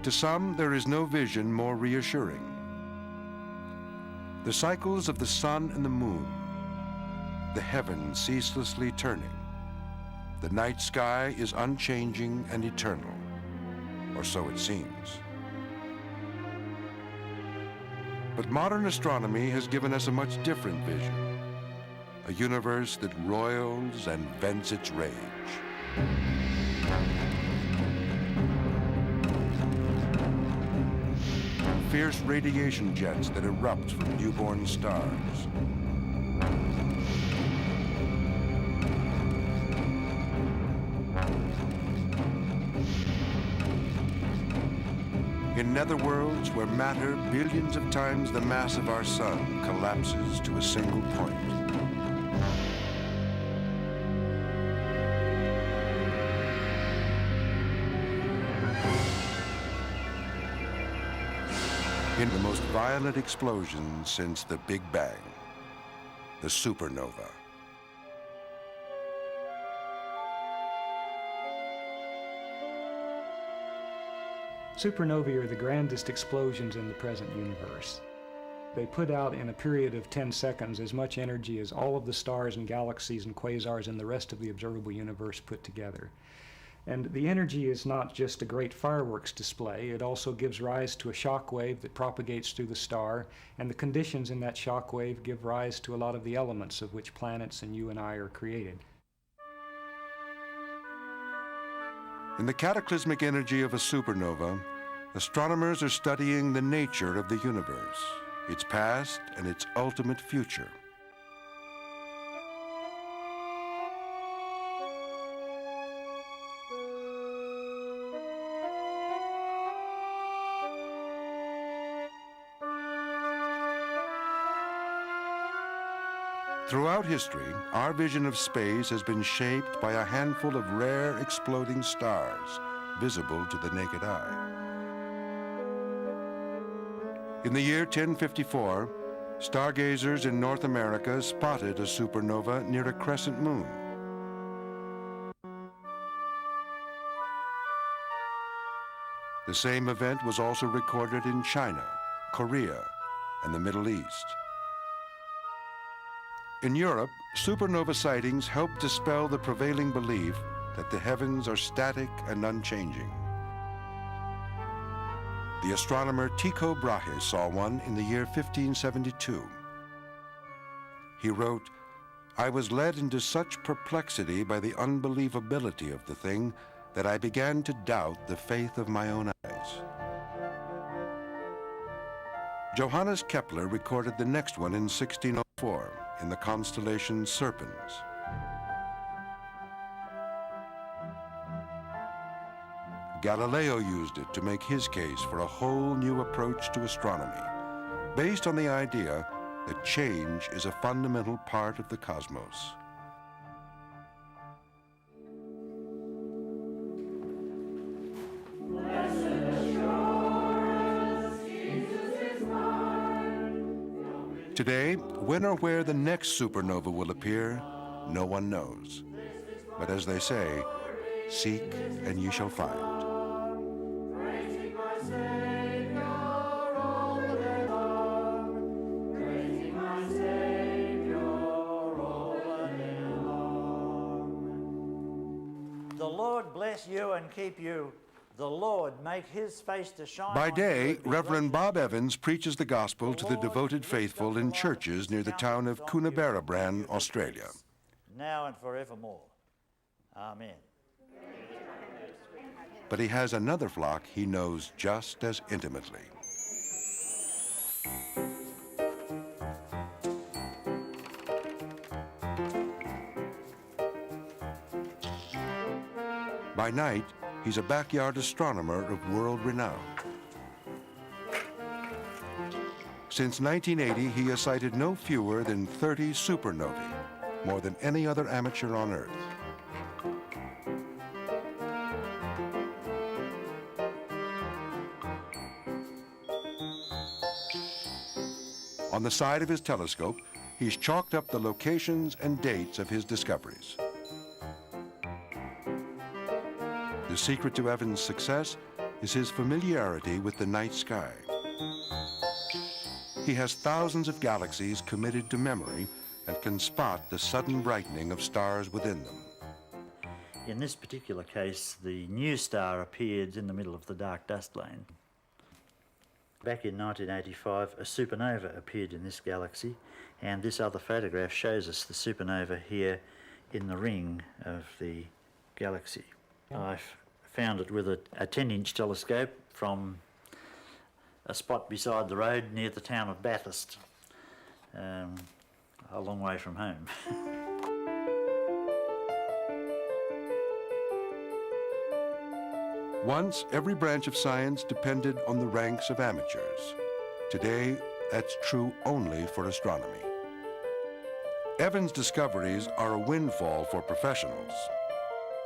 To some, there is no vision more reassuring. The cycles of the sun and the moon, the heavens ceaselessly turning. The night sky is unchanging and eternal, or so it seems. But modern astronomy has given us a much different vision, a universe that roils and vents its rage. Fierce radiation jets that erupt from newborn stars. In netherworlds where matter, billions of times the mass of our sun, collapses to a single point. In the most violent explosion since the Big Bang, the supernova. Supernovae are the grandest explosions in the present universe. They put out in a period of 10 seconds as much energy as all of the stars and galaxies and quasars in the rest of the observable universe put together. And the energy is not just a great fireworks display, it also gives rise to a shock wave that propagates through the star, and the conditions in that shock wave give rise to a lot of the elements of which planets and you and I are created. In the cataclysmic energy of a supernova, astronomers are studying the nature of the universe, its past and its ultimate future. Throughout history, our vision of space has been shaped by a handful of rare exploding stars, visible to the naked eye. In the year 1054, stargazers in North America spotted a supernova near a crescent moon. The same event was also recorded in China, Korea, and the Middle East. In Europe, supernova sightings help dispel the prevailing belief that the heavens are static and unchanging. The astronomer Tycho Brahe saw one in the year 1572. He wrote, "I was led into such perplexity by the unbelievability of the thing that I began to doubt the faith of my own eyes." Johannes Kepler recorded the next one in 1604 in the constellation Serpens. Galileo used it to make his case for a whole new approach to astronomy, based on the idea that change is a fundamental part of the cosmos. Today, when or where the next supernova will appear, no one knows. But as they say, seek and ye shall find. The Lord bless you and keep you. The Lord make his face to shine. By day, Reverend Bob Evans preaches the gospel to the devoted faithful in churches near the town of Coonabarabran, Australia. Now and forevermore. Amen. But he has another flock he knows just as intimately. By night, he's a backyard astronomer of world renown. Since 1980, he has sighted no fewer than 30 supernovae, more than any other amateur on Earth. On the side of his telescope, he's chalked up the locations and dates of his discoveries. The secret to Evans' success is his familiarity with the night sky. He has thousands of galaxies committed to memory and can spot the sudden brightening of stars within them. In this particular case, the new star appeared in the middle of the dark dust lane. Back in 1985, a supernova appeared in this galaxy, and this other photograph shows us the supernova here in the ring of the galaxy. I found it with a 10-inch telescope from a spot beside the road near the town of Bathurst, a long way from home. Once, every branch of science depended on the ranks of amateurs. Today, that's true only for astronomy. Evans' discoveries are a windfall for professionals.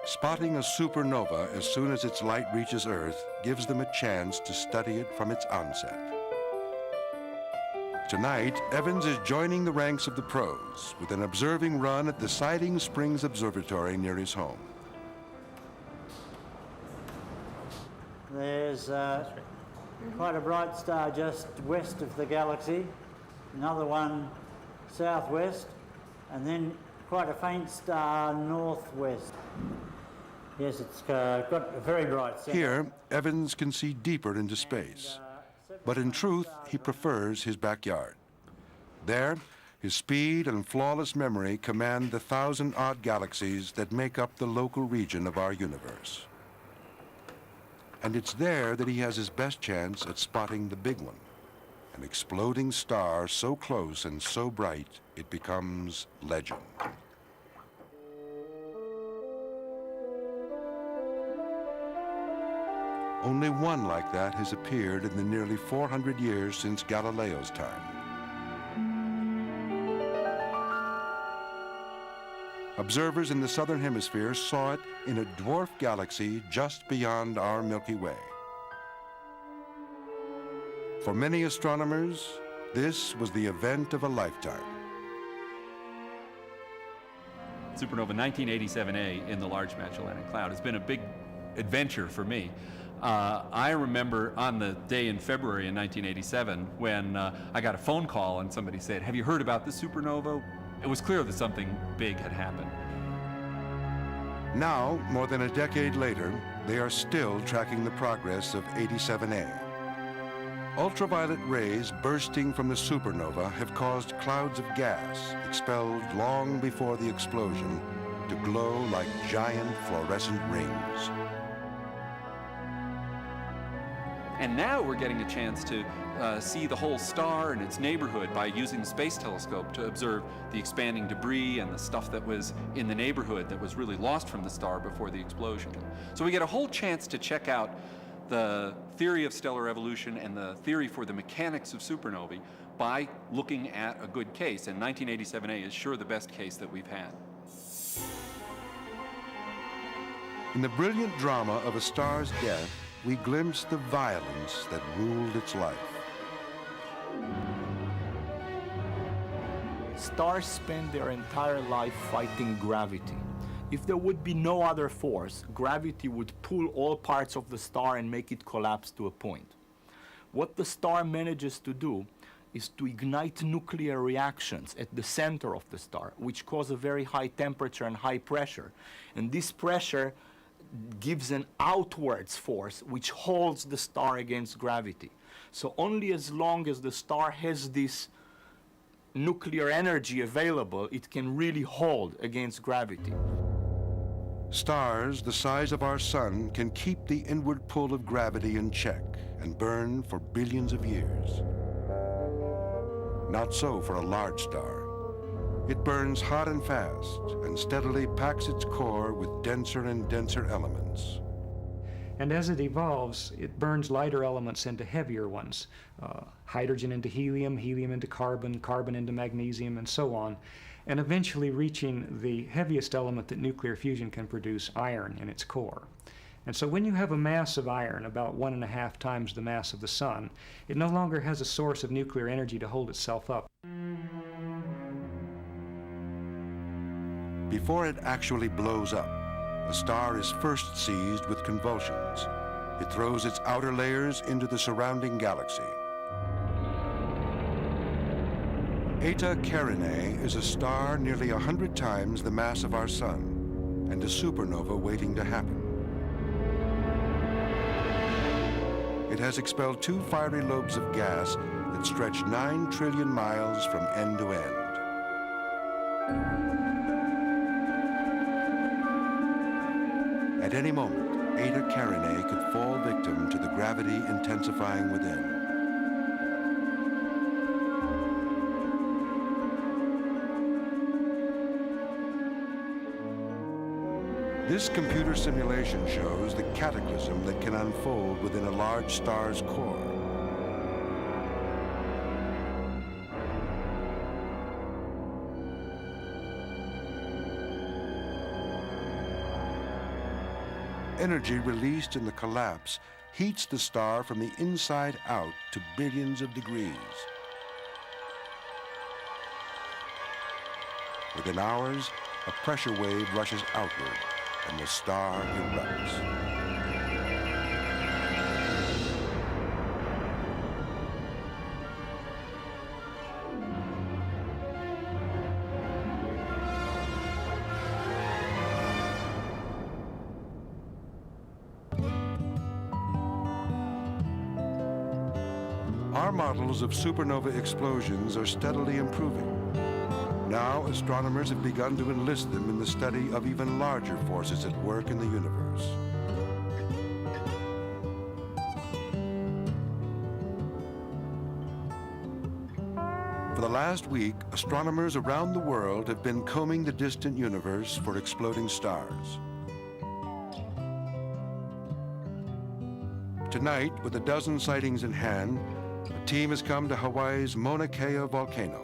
Spotting a supernova as soon as its light reaches Earth gives them a chance to study it from its onset. Tonight, Evans is joining the ranks of the pros with an observing run at the Siding Springs Observatory near his home. There's quite a bright star just west of the galaxy, another one southwest, and then quite a faint star northwest. Yes, it's got a very bright center. Here, Evans can see deeper into space, but in truth, he prefers his backyard. There, his speed and flawless memory command the 1,000-odd galaxies that make up the local region of our universe. And it's there that he has his best chance at spotting the big one, an exploding star so close and so bright it becomes legend. Only one like that has appeared in the nearly 400 years since Galileo's time. Observers in the southern hemisphere saw it in a dwarf galaxy just beyond our Milky Way. For many astronomers, this was the event of a lifetime. Supernova 1987A in the Large Magellanic Cloud has been a big adventure for me. I remember on the day in February in 1987 when I got a phone call and somebody said, "Have you heard about the supernova?" It was clear that something big had happened. Now, more than a decade later, they are still tracking the progress of 87A. Ultraviolet rays bursting from the supernova have caused clouds of gas, expelled long before the explosion, to glow like giant fluorescent rings. And now we're getting a chance to see the whole star and its neighborhood by using the space telescope to observe the expanding debris and the stuff that was in the neighborhood that was really lost from the star before the explosion. So we get a whole chance to check out the theory of stellar evolution and the theory for the mechanics of supernovae by looking at a good case. And 1987A is sure the best case that we've had. In the brilliant drama of a star's death, we glimpse the violence that ruled its life. Stars spend their entire life fighting gravity. If there would be no other force, gravity would pull all parts of the star and make it collapse to a point. What the star manages to do is to ignite nuclear reactions at the center of the star, which cause a very high temperature and high pressure. And this pressure gives an outwards force which holds the star against gravity. So only as long as the star has this nuclear energy available, it can really hold against gravity. Stars the size of our sun can keep the inward pull of gravity in check and burn for billions of years. Not so for a large star. It burns hot and fast and steadily packs its core with denser and denser elements. And as it evolves, it burns lighter elements into heavier ones. Hydrogen into helium, helium into carbon, carbon into magnesium, and so on. And eventually reaching the heaviest element that nuclear fusion can produce, iron, in its core. And so when you have a mass of iron, about 1.5 times the mass of the sun, it no longer has a source of nuclear energy to hold itself up. Before it actually blows up, a star is first seized with convulsions. It throws its outer layers into the surrounding galaxy. Eta Carinae is a star nearly 100 times the mass of our sun, and a supernova waiting to happen. It has expelled 2 fiery lobes of gas that stretch 9 trillion miles from end to end. At any moment, Eta Carinae could fall victim to the gravity intensifying within. This computer simulation shows the cataclysm that can unfold within a large star's core. Energy released in the collapse heats the star from the inside out to billions of degrees. Within hours, a pressure wave rushes outward, and the star erupts. Our models of supernova explosions are steadily improving. Now, astronomers have begun to enlist them in the study of even larger forces at work in the universe. For the last week, astronomers around the world have been combing the distant universe for exploding stars. Tonight, with a dozen sightings in hand, a team has come to Hawaii's Mauna Kea volcano.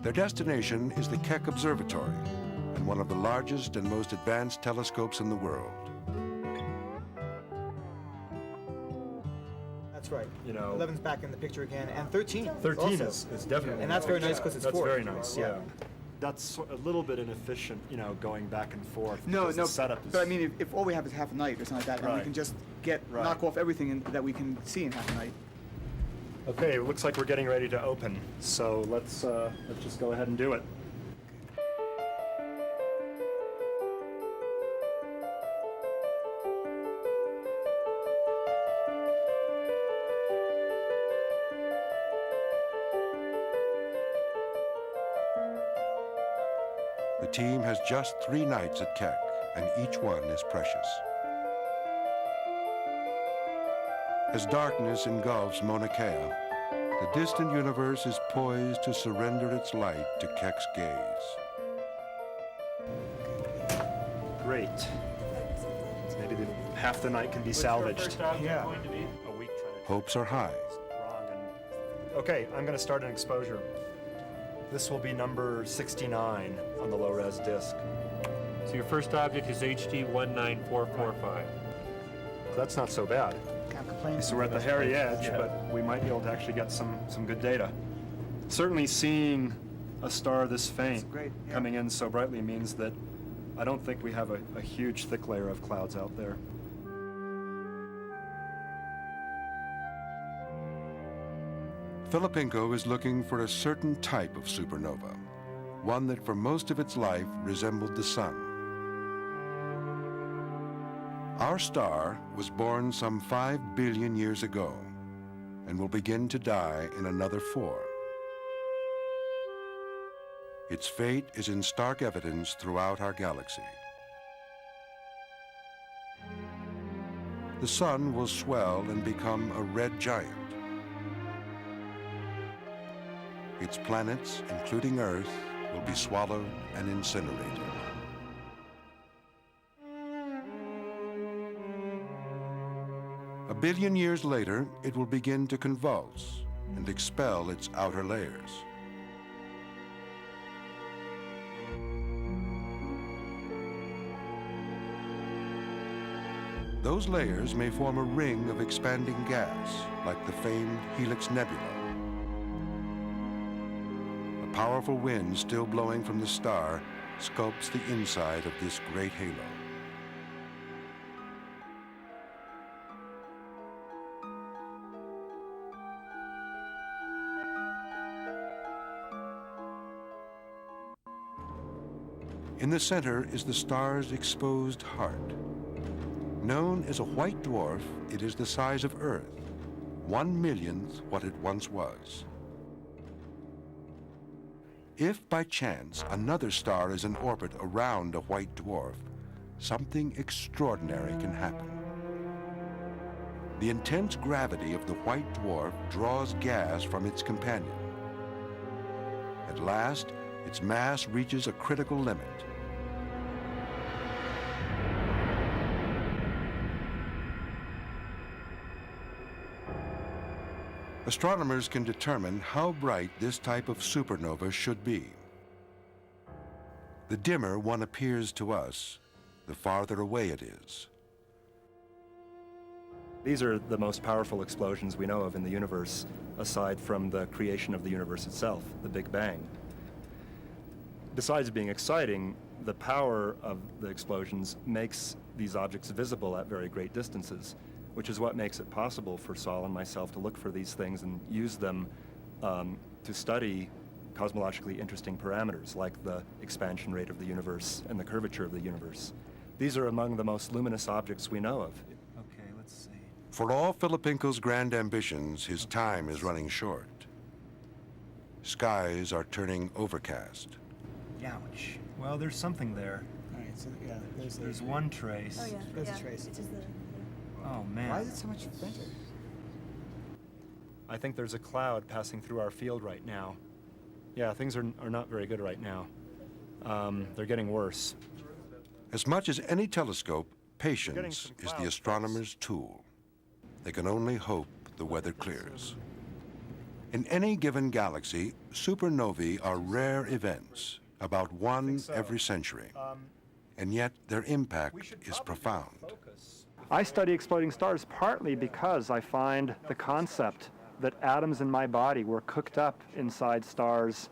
Their destination is the Keck Observatory, and one of the largest and most advanced telescopes in the world. That's right. You know, 11's back in the picture again, and 13. 13 also. is definitely. And that's very nice because it's that's 4. very nice. Yeah. Yeah. That's a little bit inefficient, you know, going back and forth. No, because no. The setup is. But I mean, if all we have is half a night or something like that, and we Right. can just knock off everything that we can see in half a night. Okay, it looks like we're getting ready to open. So let's just go ahead and do it. The team has just 3 nights at Keck, and each one is precious. As darkness engulfs Mauna Kea, the distant universe is poised to surrender its light to Keck's gaze. Great. Maybe half the night can be salvaged. Yeah. A week trying to. Hopes are high. Wrong and. Okay, I'm going to start an exposure. This will be number 69 on the low-res disc. So your first object is HD 19445. That's not so bad. Can't complain. So we're at the hairy edge, Yeah. but we might be able to actually get some good data. Certainly seeing a star this faint great, yeah. coming in so brightly means that I don't think we have a huge thick layer of clouds out there. Filipinko is looking for a certain type of supernova, one that for most of its life resembled the sun. Our star was born some 5 billion years ago and will begin to die in another 4. Its fate is in stark evidence throughout our galaxy. The sun will swell and become a red giant. Its planets, including Earth, will be swallowed and incinerated. A billion years later, it will begin to convulse and expel its outer layers. Those layers may form a ring of expanding gas, like the famed Helix Nebula. A powerful wind still blowing from the star sculpts the inside of this great halo. In the center is the star's exposed heart. Known as a white dwarf, it is the size of Earth, 1/1,000,000th what it once was. If by chance another star is in orbit around a white dwarf, something extraordinary can happen. The intense gravity of the white dwarf draws gas from its companion. At last, its mass reaches a critical limit. Astronomers can determine how bright this type of supernova should be. The dimmer one appears to us, the farther away it is. These are the most powerful explosions we know of in the universe, aside from the creation of the universe itself, the Big Bang. Besides being exciting, the power of the explosions makes these objects visible at very great distances, which is what makes it possible for Saul and myself to look for these things and use them to study cosmologically interesting parameters like the expansion rate of the universe and the curvature of the universe. These are among the most luminous objects we know of. Okay, let's see. For all Filipinko's grand ambitions, his time is running short. Skies are turning overcast. Ouch. Well, there's something there. All right, so yeah, There's one trace. Oh yeah, There's a yeah. trace. It is the, Oh, man. Why is it so much fainter? I think there's a cloud passing through our field right now. Yeah, things are not very good right now. They're getting worse. As much as any telescope, patience is the astronomer's tool. They can only hope the weather clears. In any given galaxy, supernovae are rare events, about one every century. And yet their impact is profound. I study exploding stars partly because I find the concept that atoms in my body were cooked up inside stars,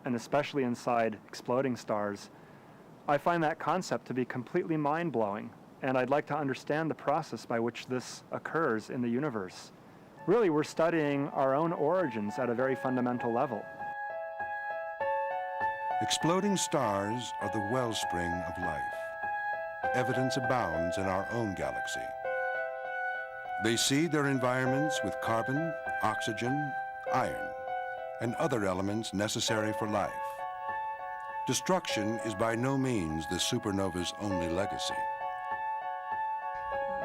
and especially inside exploding stars. I find that concept to be completely mind-blowing, and I'd like to understand the process by which this occurs in the universe. Really, we're studying our own origins at a very fundamental level. Exploding stars are the wellspring of life. Evidence abounds in our own galaxy. They seed their environments with carbon, oxygen, iron, and other elements necessary for life. Destruction is by no means the supernova's only legacy.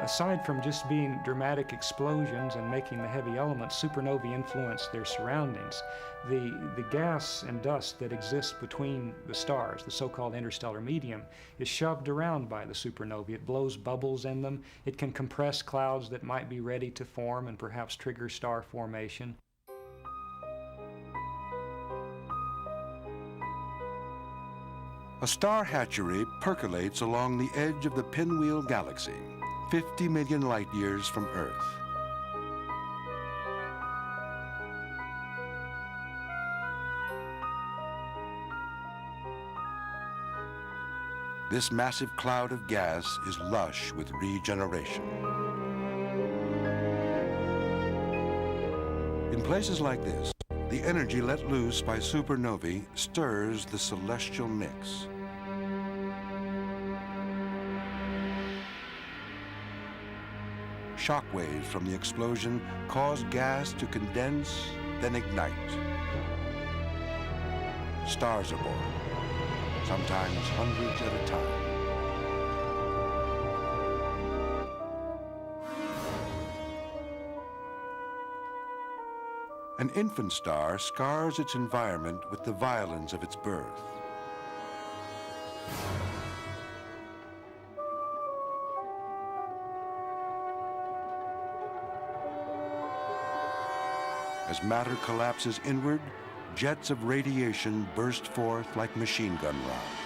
Aside from just being dramatic explosions and making the heavy elements, supernovae influence their surroundings. The gas and dust that exists between the stars, the so-called interstellar medium, is shoved around by the supernovae. It blows bubbles in them. It can compress clouds that might be ready to form and perhaps trigger star formation. A star hatchery percolates along the edge of the pinwheel galaxy, 50 million light years from Earth. This massive cloud of gas is lush with regeneration. In places like this, the energy let loose by supernovae stirs the celestial mix. Shock waves from the explosion cause gas to condense, then ignite. Stars are born, sometimes hundreds at a time. An infant star scars its environment with the violence of its birth. As matter collapses inward, jets of radiation burst forth like machine gun rounds.